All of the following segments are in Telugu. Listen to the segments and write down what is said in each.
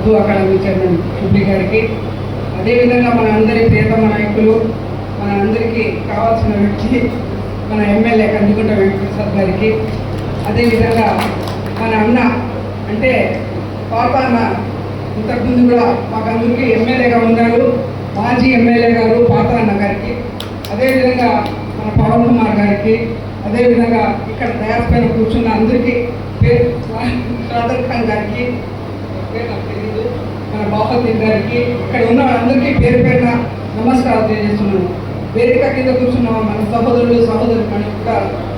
ఉర్దూ అకాడమీ చైర్మన్ షుబ్లీ గారికి, అదేవిధంగా మన అందరి ప్రియతమ నాయకులు, మన అందరికీ కావాల్సిన వ్యక్తి మన ఎమ్మెల్యే కందుకుంట వెంకటప్రసాద్ గారికి, అదేవిధంగా మన అన్న అంటే పాప అన్న ఇంతకుముందు కూడా మాకందరికీ ఎమ్మెల్యేగా ఉన్నారు, మాజీ ఎమ్మెల్యే గారు పాప అన్న గారికి, అదేవిధంగా మన పవన్ కుమార్ గారికి, అదేవిధంగా ఇక్కడ తయారు పైన కూర్చున్న అందరికీ పేరు షాదర్ ఖాన్ గారికి, నాకు తెలియదు, మన బాపతి గారికి, ఇక్కడ ఉన్న వాళ్ళందరికీ పేరు పేరున నమస్కారాలు తెలియజేస్తున్నాను. వేదిక కింద కూర్చున్న మన సహోదరులు సహోదరులను కూడా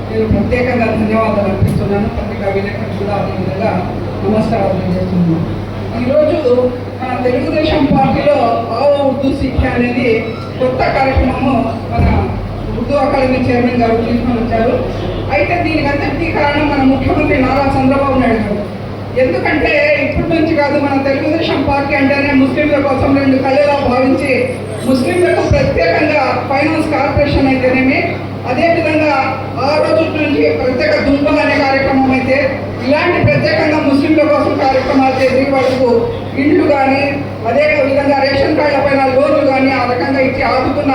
నేను ప్రత్యేకంగా ధన్యవాదాలు అర్పిస్తున్నాను. పత్రికా విలేకరులు కూడా అదేవిధంగా నమస్కారాలు తెలియజేస్తున్నాను. ఈరోజు మన తెలుగుదేశం పార్టీలో ఆవ ఉర్దూ శిక్ష అనేది కొత్త కార్యక్రమము మన ఉర్దూ అకాడమీ చైర్మన్ గారు తీసుకొని వచ్చారు. అయితే దీనికి అంతటికీ కారణం మన ముఖ్యమంత్రి నారా చంద్రబాబు నాయుడు గారు. ఎందుకంటే ఇప్పటి నుంచి కాదు, మన తెలుగుదేశం పార్టీ అంటేనే ముస్లింల కోసం రెండు కళ్ళలా భావించి ముస్లింలకు ప్రత్యేకంగా ఫైనాన్స్ కార్పొరేషన్ అయితేనేమి, అదేవిధంగా ఆ రోజు నుంచి ప్రత్యేక దుంపలు అనే కార్యక్రమం అయితే, ఇలాంటి ప్రత్యేకంగా ముస్లింల కోసం కార్యక్రమాలు చేసి వాళ్ళకు ఇండ్లు కానీ, అదే విధంగా రేషన్ కార్డుల పైన లోన్లు కానీ ఆ రకంగా ఇచ్చి ఆదుకున్న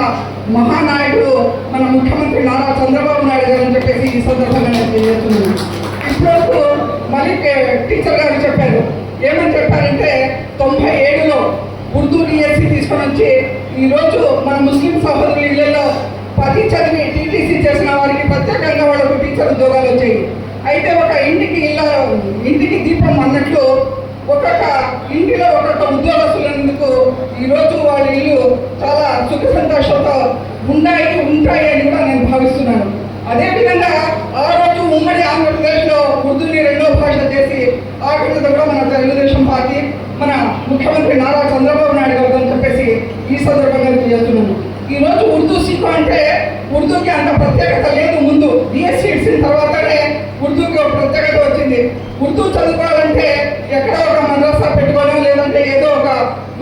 మహానాయకుడు మన ముఖ్యమంత్రి నారా చంద్రబాబు నాయుడు గారు అని చెప్పేసి ఈ సందర్భంగా నేను తెలియజేస్తున్నాను. ఇప్పుడు మళ్ళీ టీచర్ గారు చెప్పారు, ఏమని చెప్పారంటే 97లో ఉర్దూ డిఎస్సి తీసుకొని వచ్చి ఈరోజు మన ముస్లిం సహోదరుల ఇళ్లలో 10 చదివి టీటీసీ చేసిన వారికి ప్రత్యేకంగా వాళ్ళకు టీచర్ ఉద్యోగాలు వచ్చాయి. అయితే ఒక ఇంటికి దీపం అన్నట్లు ఒక్కొక్క ఇంటిలో ఒక్కొక్క ఉద్యోగస్తులందుకు ఈరోజు వాళ్ళ ఇల్లు చాలా సుఖ సంతోషంతో ఉంటాయి అని కూడా నేను భావిస్తున్నాను. అదేవిధంగా ఆ రోజు ఉమ్మడి ఆంధ్రప్రదేశ్లో ఉర్దూని రెండో భాష చేసి ఆ కింద కూడా మన తెలుగుదేశం పార్టీ మన ముఖ్యమంత్రి నారా చంద్రబాబు నాయుడు గారు అని చెప్పేసి ఈ సందర్భంగా చేస్తున్నాను. ఈరోజు ఉర్దూ సిక్కు అంటే ఉర్దూకి అంత ప్రత్యేకత లేదు. ముందు డిఎస్సి ఇచ్చిన తర్వాతనే ఉర్దూకి ఒక ప్రత్యేకత వచ్చింది. ఉర్దూ చదువుకోవాలంటే ఎక్కడ ఒక మద్రసా పెట్టుకోవడం, లేదంటే ఏదో ఒక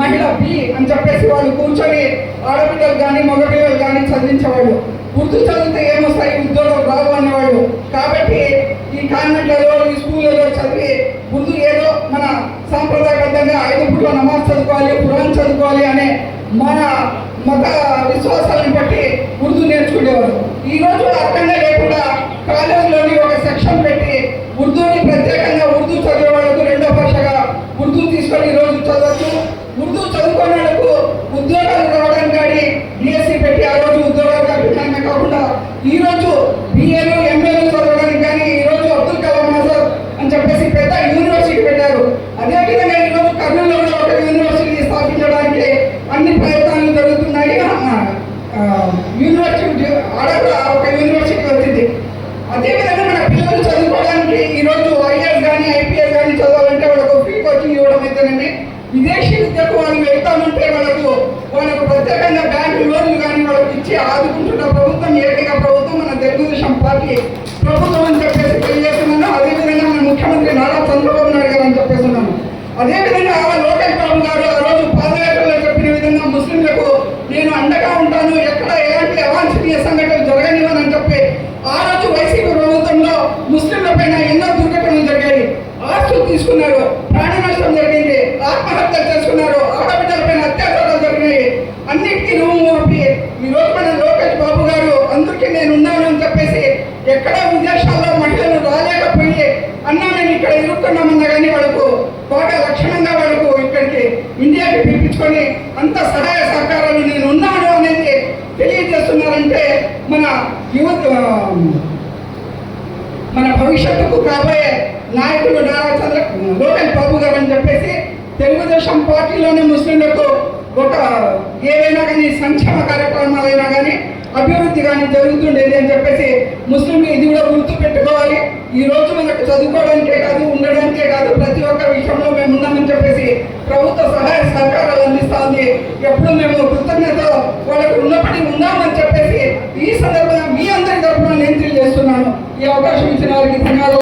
మహిళ బి అని చెప్పేసి వాళ్ళు కూర్చొని ఆడపిల్లలు కానీ మగపిల్లలు కానీ చదివించేవాళ్ళు. ఉర్దూ చదివితే ఏమొస్తాయి, ఉద్యోగం రావు అనేవాళ్ళు. కాబట్టి ఈ కాన్వెంట్లలో ఈ స్కూళ్ళలో చదివి ఉర్దూ ఏదో మన సాంప్రదాయబద్ధంగా 5 పూట్ల నమాజ్ చదువుకోవాలి, ఖురాన్ చదువుకోవాలి అనే మన మత విశ్వాసాలను బట్టి ఉర్దూ నేర్చుకునేవారు. ఈరోజు అర్థంగా లేకుండా కాలేజీలోని ఒక సెక్షన్ పెట్టి ఉర్దూని ప్రత్యేకంగా ఉర్దూ చదివే వాళ్ళకు రెండో భాషగా ఉర్దూ తీసుకొని ఈరోజు చదవచ్చు. ఉర్దూ చదువుకునే వాళ్ళకు ఉద్యోగాలు రావడానికి కానీ డిఎస్సి పెట్టి ఆ రోజు ఉద్యోగాలు కల్పించడమే కాకుండా ఈరోజు బిఏలు ఎంఏలు చదవడానికి కానీ ఈరోజు అబ్దుల్ కలాం ఆజాద్ అని చెప్పేసి పెద్ద యూనివర్సిటీ పెట్టారు. అదేవిధంగా ఈరోజు కర్నూలులో కూడా ఒక యూనివర్సిటీ స్థాపించడానికి అన్ని ప్రయత్నాలు జరుగుతున్నాయి. యూనివర్సిటీ ఆడ ఒక యూనివర్సిటీ వచ్చింది. అదేవిధంగా మన పిల్లలు చదువుకోవడానికి ఈరోజు ఐఏఎస్ కానీ ఐపీఎస్ కానీ చదవాలంటే వాళ్ళకు ఫ్రీ కోచింగ్ ఇవ్వడం అయితేనండి, విదేశీ విద్యకు వాళ్ళు వెళ్తామంటే వాళ్ళకు ప్రత్యేకంగా బ్యాంకు లోన్లు కానీ వాళ్ళకి ఇచ్చి ఆదుకుంటున్న ప్రభుత్వం ఏకైక ప్రభుత్వం మన తెలుగుదేశం పార్టీ ప్రభుత్వం అని చెప్పేసి తెలియజేస్తున్నాను. అదేవిధంగా మన ముఖ్యమంత్రి నారా చంద్రబాబు నాయుడు గారు అని చెప్పేస్తున్నాను. అదేవిధంగా లోకేష్ బాబు గారు ఆ రోజు పాదయాత్రలో చెప్పిన విధంగా ముస్లింలకు నేను అండగా ఉంటాను, ఎక్కడ ఎలాంటి అవాంఛనీయ సంఘటనలు జరగనివ్వనని చెప్పి ఆ రోజు వైసీపీ ప్రభుత్వంలో ముస్లింల పైన ఎన్నో దుర్ఘటనలు జరిగాయి. ఆస్తులు తీసుకున్నారు, ప్రాణ నష్టం జరిగింది, ఆత్మహత్యలు చేసుకున్నారు, ఆడబిడ్డల పైన అత్యాచారాలు జరిగినాయి. అన్నిటికీ రూము ఆపి ఈరోజు మన లోకేష్ బాబు గారు అందరికీ నేను ఉన్నాను అని చెప్పేసి ఎక్కడ విదేశాల్లో మహిళలు రాలేకపోయి అన్నా నేను ఇక్కడ ఇరుక్కున్నామన్నా కానీ వాళ్ళకు బాగా లక్షణంగా వాళ్ళకు ఇక్కడికి ఇండియాకి పిలిపించుకొని అంత సహాయ సహకారాలు నేను ఉన్నాను అనేది తెలియజేస్తున్నారంటే మన భవిష్యత్తుకు కాబోయే నాయకుడు నారా లోకేష్ బాబు గారు అని చెప్పేసి తెలుగుదేశం పార్టీలోని ముస్లింలకు ఒక ఏదైనా కానీ సంక్షేమ కార్యక్రమాలైనా కానీ అభివృద్ధి కానీ జరుగుతుండేది అని చెప్పేసి ముస్లింలు ఇది కూడా గుర్తు పెట్టుకోవాలి. ఈ రోజు మనకు చదువుకోవడానికే కాదు, ఉండడానికే కాదు, ప్రతి ఒక్క విషయంలో మేము ఉన్నామని చెప్పేసి ప్రభుత్వ సహాయ సహకారాలు అందిస్తా ఉంది. ఎప్పుడు మేము కృతజ్ఞత వాళ్ళకు ఉన్నప్పటికీ ఉందామని చెప్పేసి ఈ సందర్భంగా మీ అందరి తరఫున నేను తెలియజేస్తున్నాను. ఈ అవకాశం ఇచ్చిన వారికి ధన్యవాదాలు.